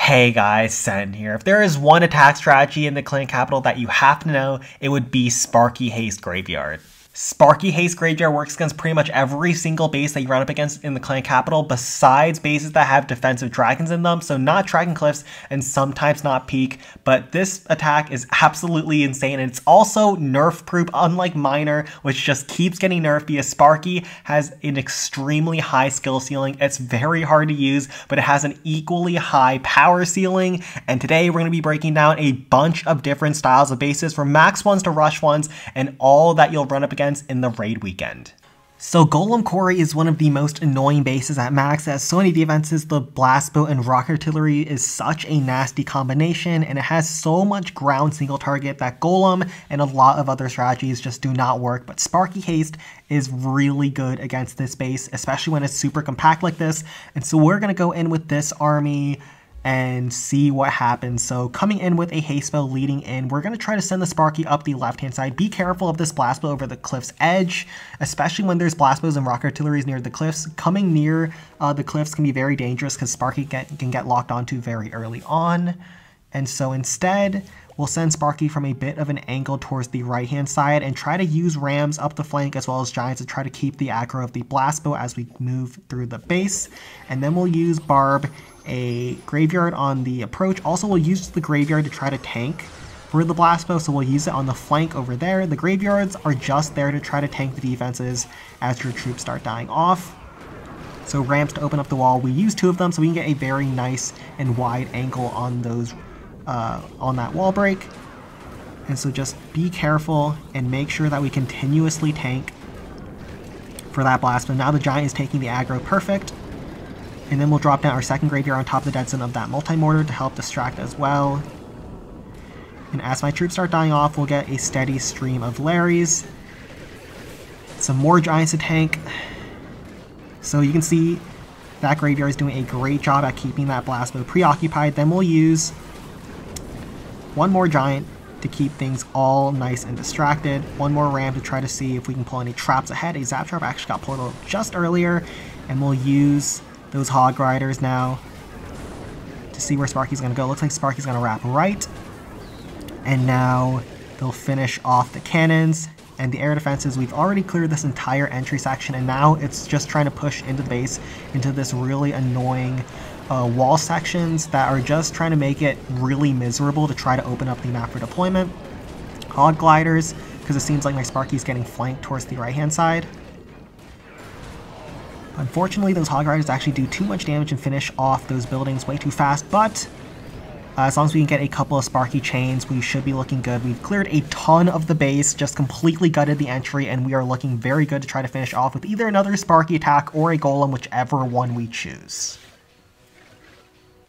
Hey guys, Sen here. If there is one attack strategy in the clan capital that you have to know, it would be Sparky Haste Graveyard. Sparky Haste Graveyard works against pretty much every single base that you run up against in the clan capital besides bases that have defensive dragons in them, so not Dragon Cliffs and sometimes not Peak, but this attack is absolutely insane and it's also nerf proof unlike Miner, which just keeps getting nerfed because Sparky has an extremely high skill ceiling. It's very hard to use, but it has an equally high power ceiling, and today we're going to be breaking down a bunch of different styles of bases from max ones to rush ones and all that you'll run up against in the raid weekend. So Golem Quarry is one of the most annoying bases at max. It has so many defenses. The Blast Bow and Rock Artillery is such a nasty combination, and it has so much ground single target that Golem and a lot of other strategies just do not work. But Sparky Haste is really good against this base, especially when it's super compact like this. And so we're going to go in with this army and see what happens. So coming in with a haste spell leading in, we're going to try to send the Sparky up the left hand side. Be careful of this blast bow over the cliff's edge, especially when there's blast bows and rock artilleries near the cliffs. Coming near the cliffs can be very dangerous because Sparky can get locked onto very early on. And so instead, we'll send Sparky from a bit of an angle towards the right hand side and try to use rams up the flank as well as giants to try to keep the aggro of the blast bow as we move through the base. And then we'll use Barb a graveyard on the approach. Also, we'll use the graveyard to try to tank for the blast bow, so we'll use it on the flank over there. The graveyards are just there to try to tank the defenses as your troops start dying off. So ramps to open up the wall. We use 2 of them so we can get a very nice and wide angle on those on that wall break. And so just be careful and make sure that we continuously tank for that blast bow. Now the giant is taking the aggro, perfect. And then we'll drop down our second graveyard on top of the dead zone of that multi-mortar to help distract as well. And as my troops start dying off, we'll get a steady stream of Larrys. Some more giants to tank. So you can see that graveyard is doing a great job at keeping that blast bow preoccupied. Then we'll use one more giant to keep things all nice and distracted. One more ram to try to see if we can pull any traps ahead. A Zap Trap actually got pulled out just earlier. And we'll use those Hog Riders now to see where Sparky's going to go. Looks like Sparky's going to wrap right. And now they'll finish off the cannons and the air defenses. We've already cleared this entire entry section, and now it's just trying to push into the base into this really annoying wall sections that are just trying to make it really miserable to try to open up the map for deployment. Hog Gliders, because it seems like my Sparky's getting flanked towards the right hand side. Unfortunately, those Hog Riders actually do too much damage and finish off those buildings way too fast, but as long as we can get a couple of Sparky chains, we should be looking good. We've cleared a ton of the base, just completely gutted the entry, and we are looking very good to try to finish off with either another Sparky attack or a Golem, whichever one we choose.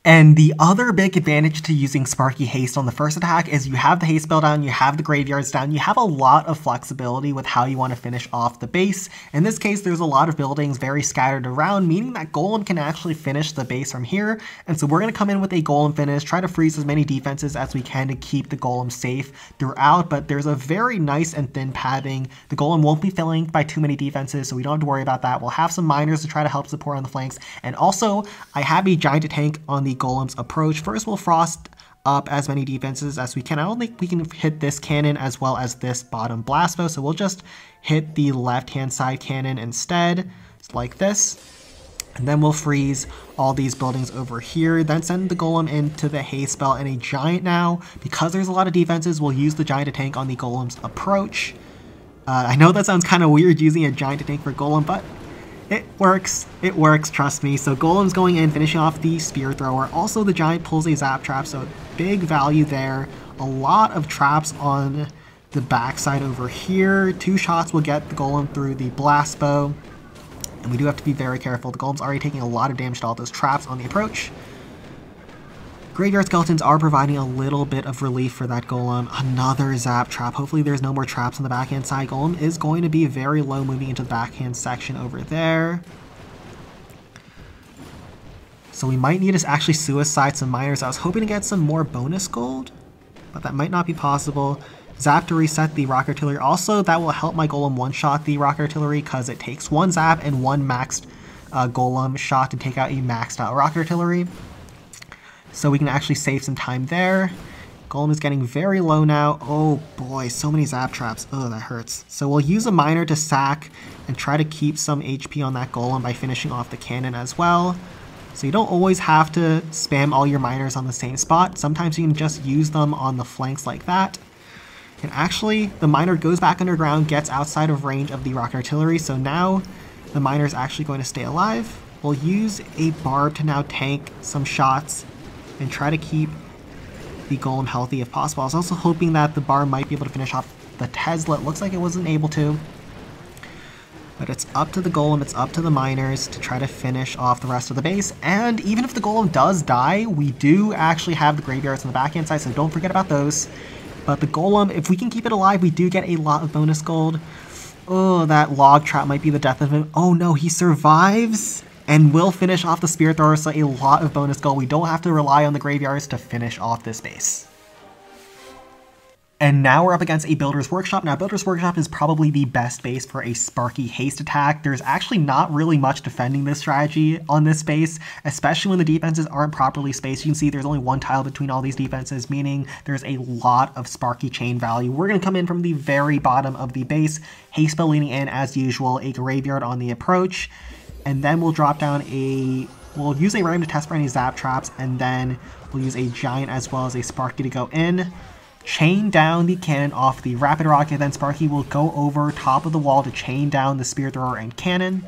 And the other big advantage to using Sparky Haste on the first attack is you have the haste spell down, you have the graveyards down, you have a lot of flexibility with how you want to finish off the base. In this case, there's a lot of buildings very scattered around, meaning that Golem can actually finish the base from here. And so we're going to come in with a Golem finish, try to freeze as many defenses as we can to keep the Golem safe throughout, but there's a very nice and thin padding. The Golem won't be flanked by too many defenses, so we don't have to worry about that. We'll have some miners to try to help support on the flanks, and also I have a giant to tank on the Golem's approach. First, we'll frost up as many defenses as we can. I don't think we can hit this cannon as well as this bottom blast bow, so we'll just hit the left-hand side cannon instead, like this. And then we'll freeze all these buildings over here, then send the Golem into the haste spell and a giant now. Because there's a lot of defenses, we'll use the giant to tank on the Golem's approach. I know that sounds kind of weird using a giant to tank for Golem, but it works, trust me. So Golem's going in, finishing off the Spear Thrower. Also, the Giant pulls a Zap Trap, so big value there. A lot of traps on the backside over here. 2 shots will get the Golem through the Blast Bow. And we do have to be very careful. The Golem's already taking a lot of damage to all those traps on the approach. Graveyard Skeletons are providing a little bit of relief for that Golem. Another Zap Trap. Hopefully there's no more traps on the backhand side. Golem is going to be very low moving into the backhand section over there. So we might need to actually suicide some miners. I was hoping to get some more bonus gold, but that might not be possible. Zap to reset the Rock Artillery. Also, that will help my Golem one-shot the Rock Artillery because it takes 1 Zap and 1 maxed Golem shot to take out a maxed out Rock Artillery. So we can actually save some time there. Golem is getting very low now. Oh boy, so many zap traps. Oh, that hurts. So we'll use a miner to sack and try to keep some HP on that golem by finishing off the cannon as well. So you don't always have to spam all your miners on the same spot. Sometimes you can just use them on the flanks like that. And actually, the miner goes back underground, gets outside of range of the rocket artillery, so now the miner is actually going to stay alive. We'll use a barb to now tank some shots and try to keep the golem healthy if possible. I was also hoping that the barb might be able to finish off the Tesla. It looks like it wasn't able to. But it's up to the golem, it's up to the miners to try to finish off the rest of the base. And even if the golem does die, we do actually have the graveyards on the backhand side, so don't forget about those. But the golem, if we can keep it alive, we do get a lot of bonus gold. Oh, that log trap might be the death of him. Oh no, he survives and will finish off the Spirit Thrower, so a lot of bonus gold. We don't have to rely on the graveyards to finish off this base. And now we're up against a Builder's Workshop. Now, Builder's Workshop is probably the best base for a Sparky Haste attack. There's actually not really much defending this strategy on this base, especially when the defenses aren't properly spaced. You can see there's only one tile between all these defenses, meaning there's a lot of Sparky chain value. We're going to come in from the very bottom of the base, Haste Spell leading in as usual, a Graveyard on the approach, and then we'll drop down we'll use a Ram to test for any Zap Traps, and then we'll use a Giant as well as a Sparky to go in. Chain down the cannon off the Rapid Rocket, then Sparky will go over top of the wall to chain down the Spirit Thrower and cannon.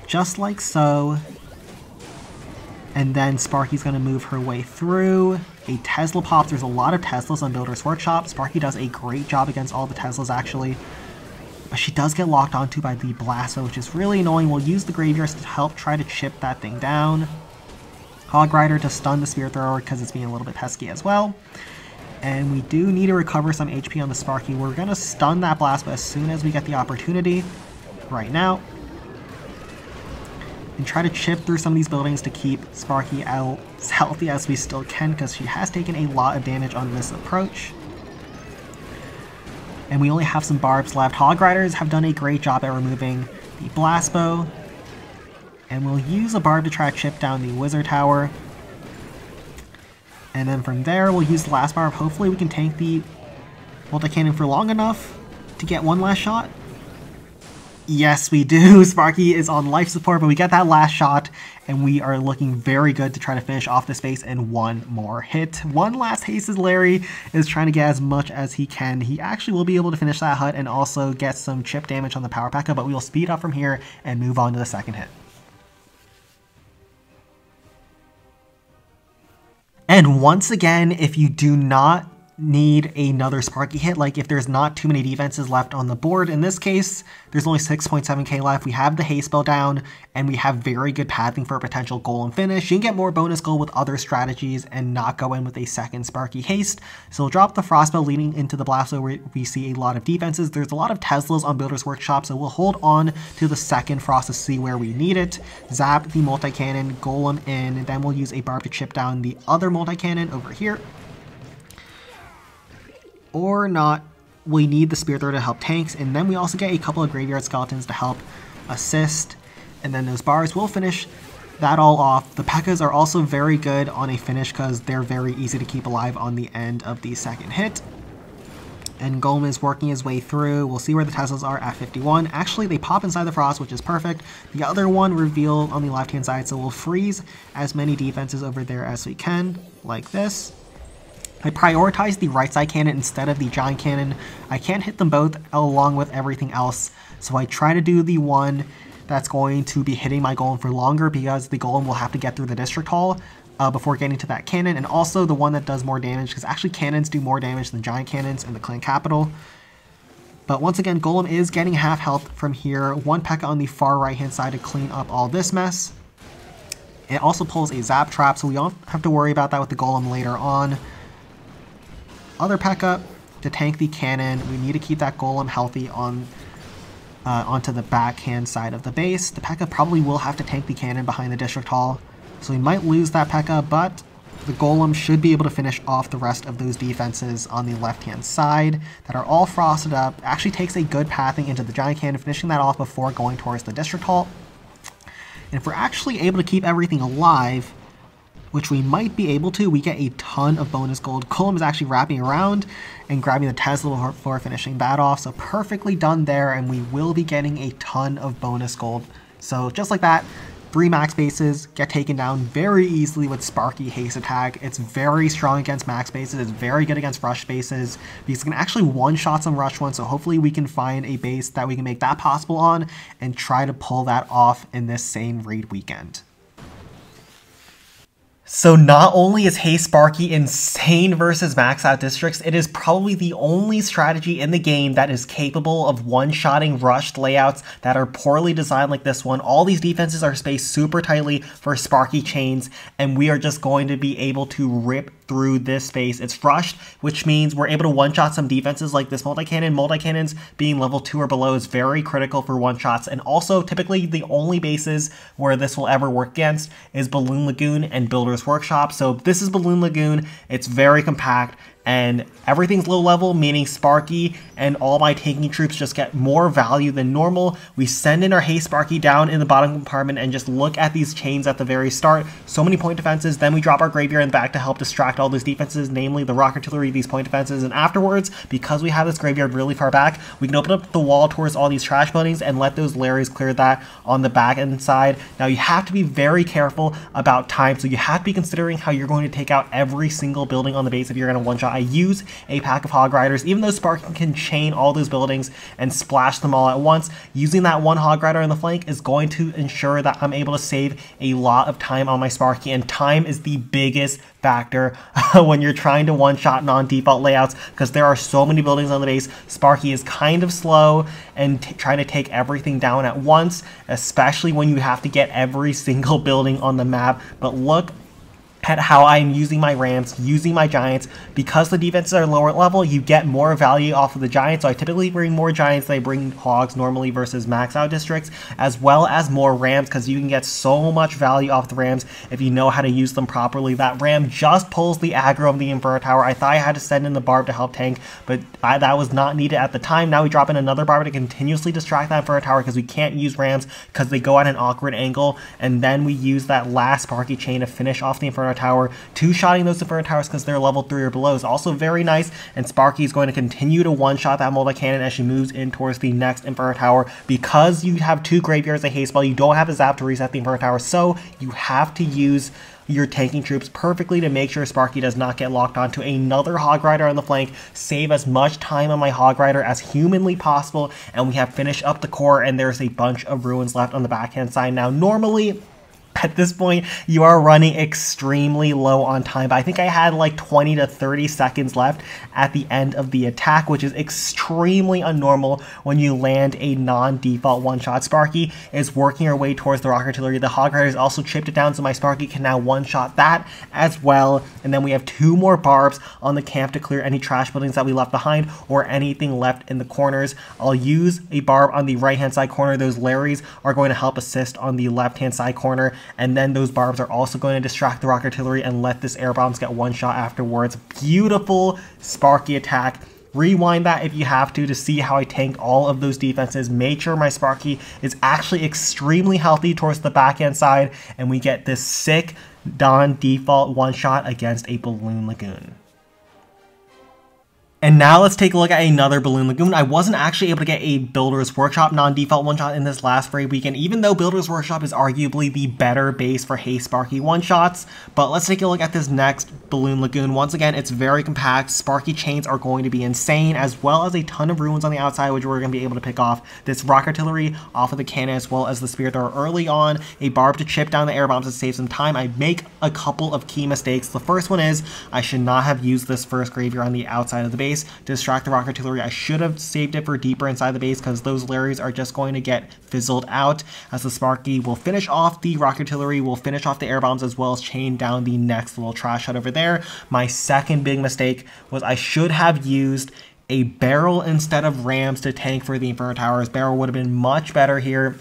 Just like so. And then Sparky's going to move her way through. A Tesla pops. There's a lot of Teslas on Builder's Workshop. Sparky does a great job against all the Teslas, actually. But she does get locked onto by the Blasto, which is really annoying. We'll use the Graveyards to help try to chip that thing down. Hog Rider to stun the Spirit Thrower because it's being a little bit pesky as well. And we do need to recover some HP on the Sparky. We're going to stun that Blast as soon as we get the opportunity right now. And try to chip through some of these buildings to keep Sparky as healthy as we still can, because she has taken a lot of damage on this approach. And we only have some barbs left. Hog Riders have done a great job at removing the Blast Bow. And we'll use a barb to try to chip down the Wizard Tower. And then from there, we'll use the last barb. Hopefully we can tank the multi-cannon for long enough to get one last shot. Yes, we do. Sparky is on life support, but we get that last shot, and we are looking very good to try to finish off this base in one more hit. One last haste as Larry is trying to get as much as he can. He actually will be able to finish that hut and also get some chip damage on the Power P.E.K.K.A, but we will speed up from here and move on to the second hit. And once again, if you do not need another Sparky hit, like if there's not too many defenses left on the board, in this case, there's only 6.7k left, we have the haste spell down, and we have very good pathing for a potential golem finish. You can get more bonus gold with other strategies and not go in with a second Sparky haste. So we'll drop the frost spell leading into the Blasto where we see a lot of defenses. There's a lot of Teslas on Builder's Workshop, so we'll hold on to the second frost to see where we need it. Zap the multi-cannon, golem in, and then we'll use a barb to chip down the other multi-cannon over here. Or not, we need the Spirit Thrower to help tanks, and then we also get a couple of Graveyard Skeletons to help assist, and then those bars will finish that all off. The P.E.K.K.As are also very good on a finish because they're very easy to keep alive on the end of the second hit. And Golem is working his way through. We'll see where the Teslas are at 51. Actually, they pop inside the frost, which is perfect. The other one revealed on the left-hand side, so we'll freeze as many defenses over there as we can, like this. I prioritize the right side cannon instead of the giant cannon. I can't hit them both along with everything else, so I try to do the one that's going to be hitting my golem for longer, because the golem will have to get through the district hall before getting to that cannon, and also the one that does more damage, because actually cannons do more damage than giant cannons in the clan capital. But once again, golem is getting half health from here. One P.E.K.K.A on the far right hand side to clean up all this mess. It also pulls a zap trap, so we don't have to worry about that with the golem later on. Other P.E.K.K.A to tank the cannon. We need to keep that golem healthy on onto the backhand side of the base. The P.E.K.K.A probably will have to tank the cannon behind the district hall, so we might lose that P.E.K.K.A, but the golem should be able to finish off the rest of those defenses on the left-hand side that are all frosted up. Actually takes a good pathing into the giant cannon, finishing that off before going towards the district hall. And if we're actually able to keep everything alive, which we might be able to, we get a ton of bonus gold. Golem is actually wrapping around and grabbing the Tesla floor, finishing that off. So perfectly done there, and we will be getting a ton of bonus gold. So just like that, 3 max bases get taken down very easily with Sparky Haste Attack. It's very strong against max bases. It's very good against rush bases because it can actually one-shot some rush ones. So hopefully we can find a base that we can make that possible on and try to pull that off in this same raid weekend. So not only is Hey Sparky insane versus max out districts, it is probably the only strategy in the game that is capable of one-shotting rushed layouts that are poorly designed like this one. All these defenses are spaced super tightly for Sparky chains, and we are just going to be able to rip through this space. It's rushed, which means we're able to one-shot some defenses like this multi-cannon. Multi-cannons being level 2 or below is very critical for one-shots, and also typically the only bases where this will ever work against is Balloon Lagoon and Builder's Workshop. So this is Balloon Lagoon. It's very compact and everything's low level, meaning Sparky and all my tanking troops just get more value than normal. We send in our Hey Sparky down in the bottom compartment and just look at these chains at the very start. So many point defenses, then we drop our Graveyard in the back to help distract all these defenses, namely the Rock Artillery, these point defenses, and afterwards, because we have this Graveyard really far back, we can open up the wall towards all these trash buildings and let those Larrys clear that on the back end side. Now you have to be very careful about time, so you have to be considering how you're going to take out every single building on the base if you're going to one-shot. I use a pack of Hog Riders. Even though Sparky can chain all those buildings and splash them all at once, using that one Hog Rider in the flank is going to ensure that I'm able to save a lot of time on my Sparky, and time is the biggest factor when you're trying to one-shot non-default layouts because there are so many buildings on the base. Sparky is kind of slow and trying to take everything down at once, especially when you have to get every single building on the map. But look at how I'm using my Rams, using my Giants. Because the defenses are lower level, you get more value off of the Giants, so I typically bring more Giants than I bring Hogs normally versus max out districts, as well as more Rams, because you can get so much value off the Rams if you know how to use them properly. That Ram just pulls the aggro of the Inferno Tower. I thought I had to send in the Barb to help tank, but that was not needed at the time. Now we drop in another Barb to continuously distract that Inferno Tower because we can't use Rams because they go at an awkward angle, and then we use that last Sparky chain to finish off the Inferno Tower. Two-shotting those Inferno Towers because they're level 3 or below is also very nice, and Sparky is going to continue to one-shot that multi-cannon as she moves in towards the next Inferno Tower. Because you have 2 Graveyards of Haste Ball, you don't have a zap to reset the Inferno Tower, so you have to use your tanking troops perfectly to make sure Sparky does not get locked onto another Hog Rider on the flank, save as much time on my Hog Rider as humanly possible, and we have finished up the core, and there's a bunch of ruins left on the backhand side. Now, normally, at this point, you are running extremely low on time, but I think I had like 20 to 30 seconds left at the end of the attack, which is extremely unnormal when you land a non-default one-shot. Sparky is working her way towards the Rock Artillery. The Hog Riders also chipped it down, so my Sparky can now one-shot that as well. And then we have 2 more Barbs on the camp to clear any trash buildings that we left behind or anything left in the corners. I'll use a Barb on the right-hand side corner. Those Larrys are going to help assist on the left-hand side corner. And then those Barbs are also going to distract the Rock Artillery and let this air bombs get one shot afterwards. Beautiful Sparky attack. Rewind that if you have to see how I tanked all of those defenses. Make sure my Sparky is actually extremely healthy towards the backhand side, and we get this sick non-default one shot against a Balloon Lagoon. And now let's take a look at another Balloon Lagoon. I wasn't actually able to get a Builder's Workshop non-default one-shot in this last raid weekend, even though Builder's Workshop is arguably the better base for Hey Sparky one-shots. But let's take a look at this next Balloon Lagoon. Once again, it's very compact. Sparky chains are going to be insane, as well as a ton of ruins on the outside, which we're going to be able to pick off. This Rock Artillery off of the cannon, as well as the Spear Thrower early on. A Barb to chip down the air bombs to save some time. I make a couple of key mistakes. The first one is I should not have used this first Graveyard on the outside of the base to distract the Rock Artillery. I should have saved it for deeper inside the base because those Larrys are just going to get fizzled out, as the Sparky will finish off the Rock Artillery, will finish off the air bombs, as well as chain down the next little trash hut over there. My second big mistake was I should have used a Barrel instead of Rams to tank for the Inferno Towers. Barrel would have been much better here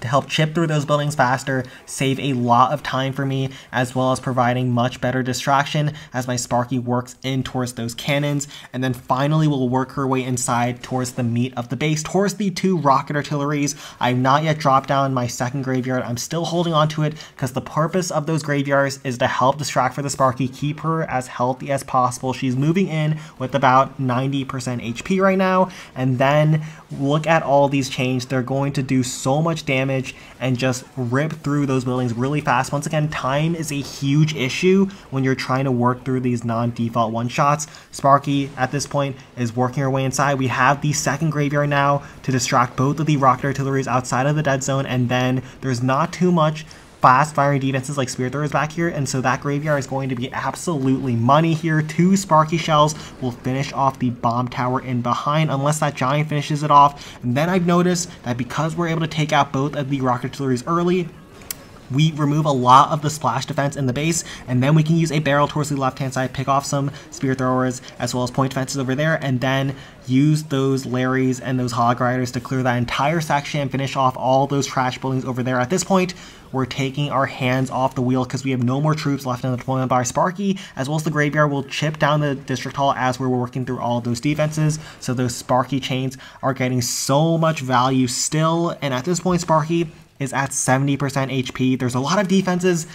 to help chip through those buildings faster, save a lot of time for me, as well as providing much better distraction as my Sparky works in towards those cannons. And then finally we'll work her way inside towards the meat of the base, towards the 2 rocket artilleries. I've not yet dropped down my second graveyard. I'm still holding on to it because the purpose of those graveyards is to help distract for the Sparky, keep her as healthy as possible. She's moving in with about 90% HP right now, and then look at all these chains. They're going to do so much damage and just rip through those buildings really fast. Once again, time is a huge issue when you're trying to work through these non-default one-shots. Sparky at this point is working her way inside. We have the second graveyard now to distract both of the rocket artilleries outside of the dead zone, and then there's not too much fast firing defenses like Spirit Throwers back here, and so that graveyard is going to be absolutely money here. 2 Sparky shells will finish off the bomb tower in behind unless that giant finishes it off. And then I've noticed that because we're able to take out both of the rocket artilleries early, we remove a lot of the splash defense in the base, and then we can use a barrel towards the left hand side, pick off some Spirit Throwers as well as point defenses over there, and then use those Larrys and those Hog Riders to clear that entire section and finish off all those trash buildings over there. At this point, we're taking our hands off the wheel because we have no more troops left in the deployment by Sparky, as well as the graveyard will chip down the district hall as we're working through all of those defenses. So those Sparky chains are getting so much value still, and at this point Sparky is at 70% HP. There's a lot of defenses,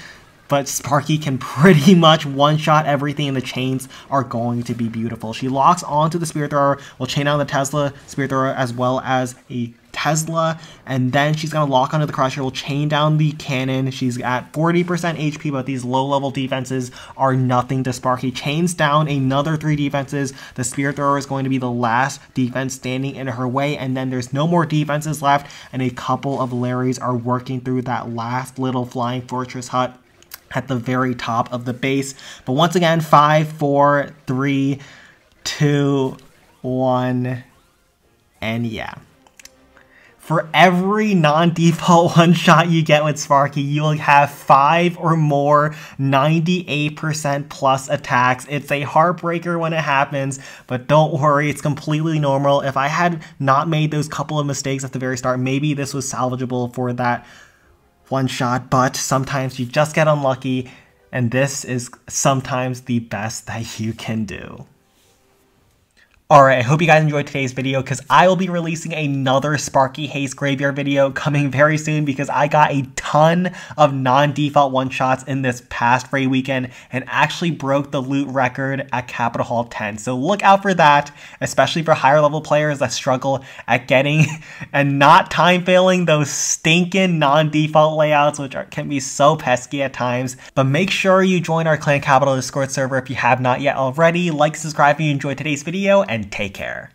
but Sparky can pretty much one-shot everything, and the chains are going to be beautiful. She locks onto the Spirit Thrower, will chain down the Tesla Spirit Thrower as well as a Tesla, and then she's going to lock onto the Crusher, will chain down the cannon. She's at 40% HP, but these low-level defenses are nothing to Sparky. Chains down another 3 defenses. The Spirit Thrower is going to be the last defense standing in her way, and then there's no more defenses left, and a couple of Larrys are working through that last little flying fortress hut at the very top of the base. But once again, 5, 4, 3, 2, 1, and yeah. For every non-default one-shot you get with Sparky, you will have 5 or more 98% plus attacks. It's a heartbreaker when it happens, but don't worry, it's completely normal. If I had not made those couple of mistakes at the very start, maybe this was salvageable for that one-shot, but sometimes you just get unlucky, and this is sometimes the best that you can do. Alright, I hope you guys enjoyed today's video because I will be releasing another Sparky Haste Graveyard video coming very soon because I got a ton of non-default one-shots in this past raid weekend and actually broke the loot record at Capital Hall 10. So look out for that, especially for higher level players that struggle at getting and not time failing those stinking non-default layouts, which can be so pesky at times. But make sure you join our Clan Capital Discord server if you have not yet already. Like, subscribe if you enjoyed today's video, and take care.